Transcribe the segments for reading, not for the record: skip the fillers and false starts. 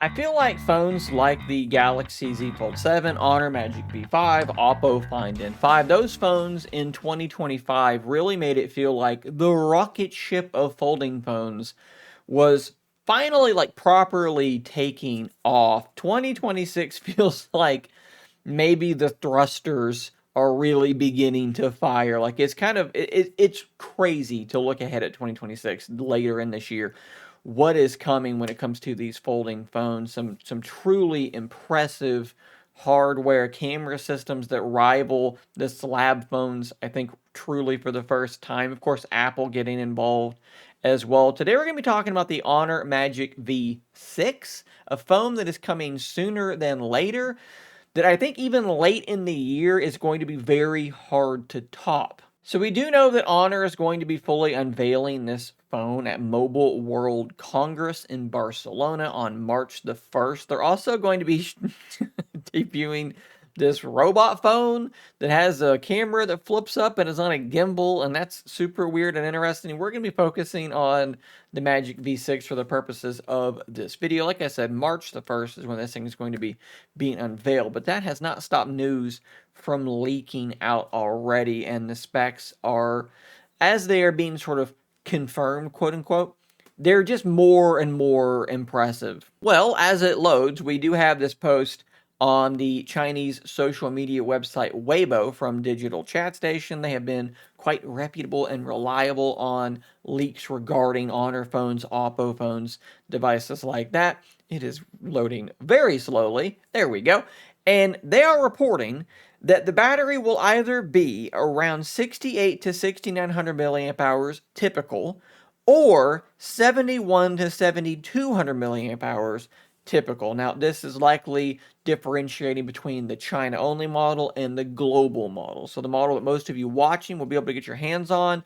I feel like phones like the Galaxy Z Fold 7, Honor Magic V5, Oppo Find N5, those phones in 2025 really made it feel like the rocket ship of folding phones was finally like properly taking off. 2026 feels like maybe the thrusters are really beginning to fire. Like it's kind of it's crazy to look ahead at 2026 later in this year. What is coming when it comes to these folding phones? Some truly impressive hardware camera systems that rival the slab phones. I think truly for the first time. Of course, Apple getting involved as well. Today we're going to be talking about the Honor Magic V6, a phone that is coming sooner than later that I think even late in the year is going to be very hard to top. So we do know that Honor is going to be fully unveiling this phone at Mobile World Congress in Barcelona on March the 1st. They're also going to be debuting this robot phone that has a camera that flips up and is on a gimbal, and that's super weird and interesting. We're going to be focusing on the Magic V6 for the purposes of this video. Like I said, March the 1st is when this thing is going to be being unveiled, but that has not stopped news from leaking out already, and the specs are, as they are being sort of confirmed, quote unquote, they're just more and more impressive. Well, as it loads, we do have this post on the Chinese social media website Weibo from Digital Chat Station. They have been quite reputable and reliable on leaks regarding Honor phones, Oppo phones, devices like that. It is loading very slowly. There we go. And they are reporting that the battery will either be around 68 to 6900 milliamp hours typical, or 71 to 7200 milliamp hours typical. Now, this is likely differentiating between the China only model and the global model. So, the model that most of you watching will be able to get your hands on.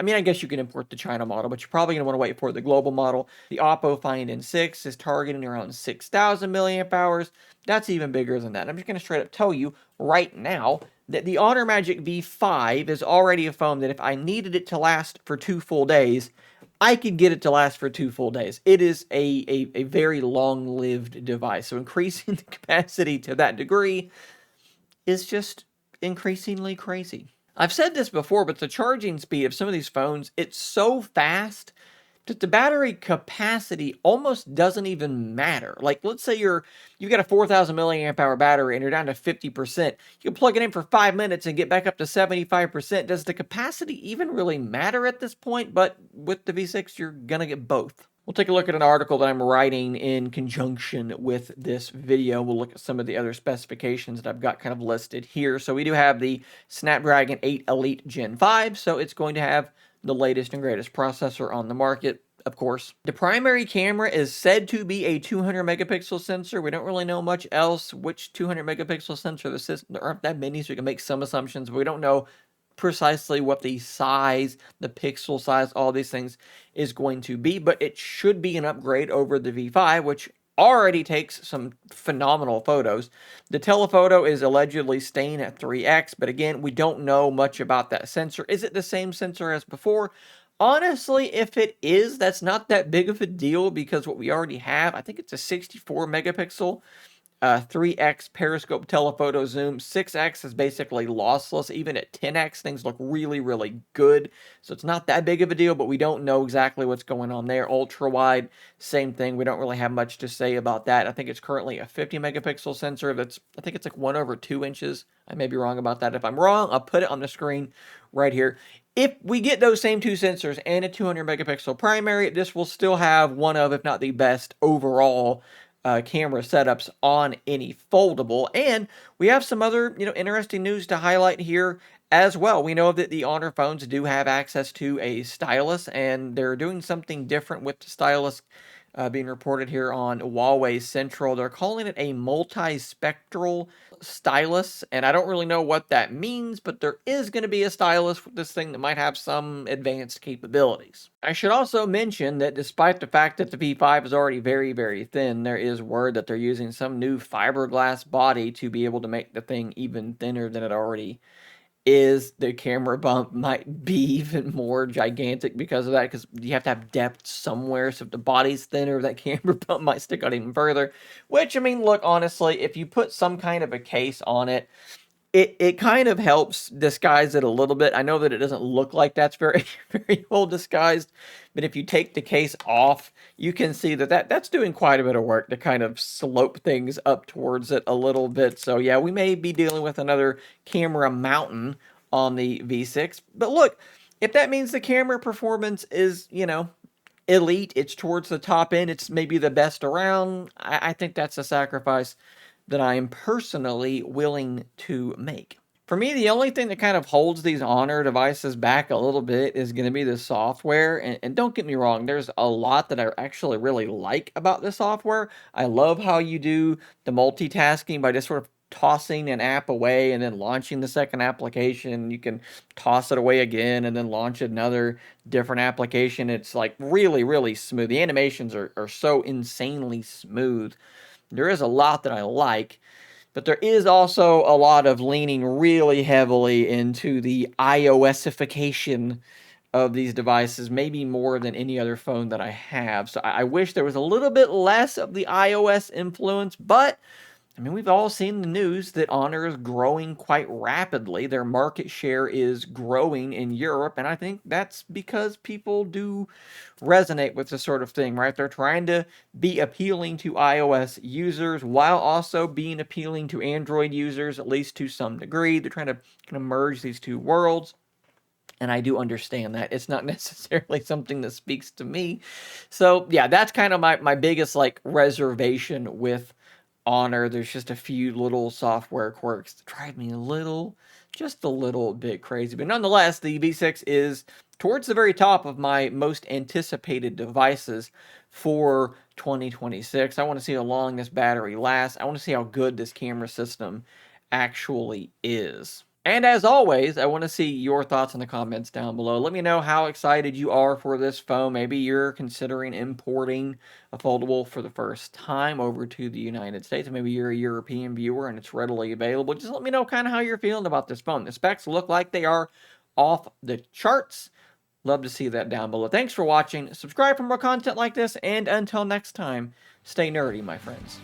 I mean, I guess you can import the China model, but you're probably going to want to wait for the global model. The Oppo Find N6 is targeting around 6,000 milliamp hours. That's even bigger than that. I'm just going to straight up tell you right now that the Honor Magic V5 is already a phone that if I needed it to last for 2 full days, I could get it to last for 2 full days. It is a very long-lived device. So increasing the capacity to that degree is just increasingly crazy. I've said this before, but the charging speed of some of these phones, it's so fast that the battery capacity almost doesn't even matter. Like, let's say you've got a 4,000 milliamp hour battery and you're down to 50%. You can plug it in for 5 minutes and get back up to 75%. Does the capacity even really matter at this point? But with the V6, you're gonna get both. We'll take a look at an article that I'm writing in conjunction with this video. We'll look at some of the other specifications that I've got kind of listed here. So we do have the Snapdragon 8 Elite Gen 5, so it's going to have the latest and greatest processor on the market, of course. The primary camera is said to be a 200 megapixel sensor. We don't really know much else which 200 megapixel sensor this is. There aren't that many, so we can make some assumptions, but we don't know precisely what the size, the pixel size, all these things is going to be, but it should be an upgrade over the V5, which already takes some phenomenal photos. The telephoto is allegedly staying at 3x, but again, we don't know much about that sensor. Is it the same sensor as before? Honestly, if it is, that's not that big of a deal because what we already have, I think it's a 64 megapixel 3x periscope telephoto zoom. 6x is basically lossless. Even at 10x, things look really, really good. So it's not that big of a deal, but we don't know exactly what's going on there. Ultra wide, same thing. We don't really have much to say about that. I think it's currently a 50 megapixel sensor. I think it's like 1/2 inches. I may be wrong about that. If I'm wrong, I'll put it on the screen right here. If we get those same two sensors and a 200 megapixel primary, this will still have one of, if not the best overall camera setups on any foldable. And we have some other, interesting news to highlight here as well. We know that the Honor phones do have access to a stylus, and they're doing something different with the stylus being reported here on Huawei Central. They're calling it a multispectral stylus, and I don't really know what that means, but there is going to be a stylus with this thing that might have some advanced capabilities. I should also mention that despite the fact that the V5 is already very, very thin, there is word that they're using some new fiberglass body to be able to make the thing even thinner than it already is the camera bump might be even more gigantic because of that, because you have to have depth somewhere. So if the body's thinner, that camera bump might stick out even further. Which, I mean, look, honestly, if you put some kind of a case on it, it kind of helps disguise it a little bit. I know that it doesn't look like that's very very well disguised, but if you take the case off, you can see that's doing quite a bit of work to kind of slope things up towards it a little bit. So yeah, we may be dealing with another camera mountain on the V6. But look, if that means the camera performance is, elite, it's towards the top end, it's maybe the best around, I think that's a sacrifice that I am personally willing to make. For me, the only thing that kind of holds these Honor devices back a little bit is going to be the software. And don't get me wrong, there's a lot that I actually really like about this software. I love how you do the multitasking by just sort of tossing an app away and then launching the second application. You can toss it away again and then launch another different application. It's like really, really smooth. The animations are so insanely smooth. There is a lot that I like, but there is also a lot of leaning really heavily into the iOSification of these devices, maybe more than any other phone that I have. So I wish there was a little bit less of the iOS influence, but I mean, we've all seen the news that Honor is growing quite rapidly. Their market share is growing in Europe, and I think that's because people do resonate with this sort of thing, right? They're trying to be appealing to iOS users while also being appealing to Android users, at least to some degree. They're trying to kind of merge these two worlds. And I do understand that. It's not necessarily something that speaks to me. So yeah, that's kind of my biggest like reservation with Honor. There's just a few little software quirks that drive me just a little bit crazy. But nonetheless, the V6 is towards the very top of my most anticipated devices for 2026. I want to see how long this battery lasts. I want to see how good this camera system actually is. And as always, I want to see your thoughts in the comments down below. Let me know how excited you are for this phone. Maybe you're considering importing a foldable for the first time over to the United States. Maybe you're a European viewer and it's readily available. Just let me know kind of how you're feeling about this phone. The specs look like they are off the charts. Love to see that down below. Thanks for watching. Subscribe for more content like this. And until next time, stay nerdy, my friends.